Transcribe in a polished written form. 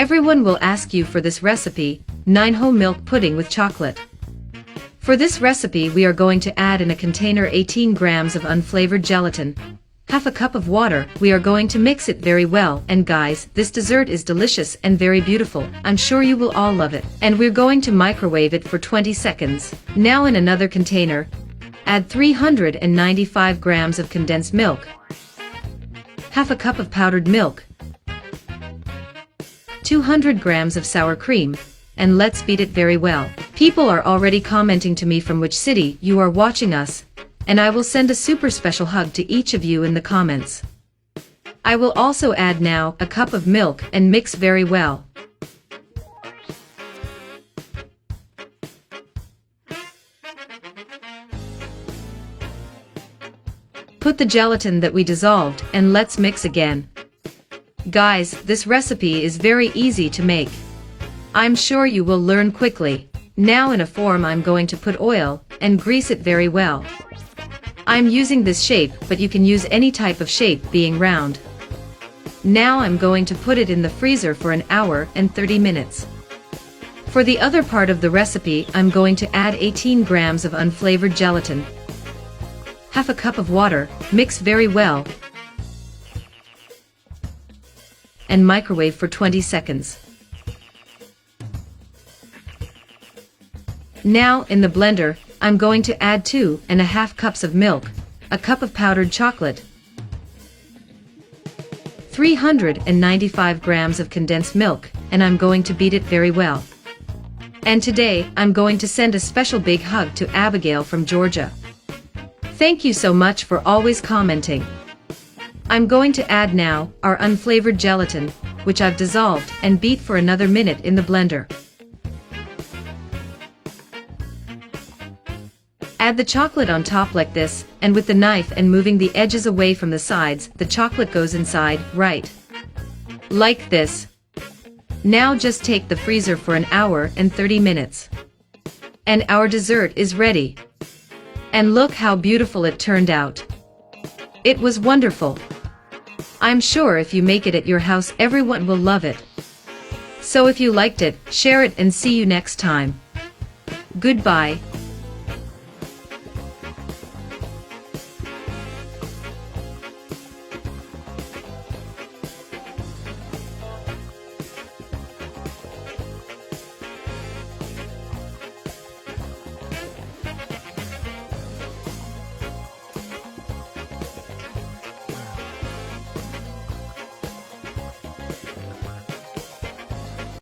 Everyone will ask you for this recipe, 9 whole milk pudding with chocolate. For this recipe we are going to add in a container 18 grams of unflavored gelatin, half a cup of water. We are going to mix it very well, and guys, this dessert is delicious and very beautiful. I'm sure you will all love it. And we're going to microwave it for 20 seconds. Now in another container, add 395 grams of condensed milk, half a cup of powdered milk, 200 grams of sour cream, and let's beat it very well. People are already commenting to me from which city you are watching us, and I will send a super special hug to each of you in the comments. I will also add now a cup of milk and mix very well. Put the gelatin that we dissolved and let's mix again. Guys, this recipe is very easy to make. I'm sure you will learn quickly. Now in a form I'm going to put oil and grease it very well. I'm using this shape, but you can use any type of shape being round. Now I'm going to put it in the freezer for an hour and 30 minutes. For the other part of the recipe I'm going to add 18 grams of unflavored gelatin, half a cup of water, mix very well, and microwave for 20 seconds. Now in the blender, I'm going to add 2.5 cups of milk, a cup of powdered chocolate, 395 grams of condensed milk, and I'm going to beat it very well. And today, I'm going to send a special big hug to Abigail from Georgia. Thank you so much for always commenting. I'm going to add now our unflavored gelatin, which I've dissolved and beat for another minute in the blender. Add the chocolate on top like this, and with the knife and moving the edges away from the sides, the chocolate goes inside, right? Like this. Now just take the freezer for an hour and 30 minutes. And our dessert is ready. And look how beautiful it turned out. It was wonderful. I'm sure if you make it at your house everyone will love it. So if you liked it, share it and see you next time. Goodbye.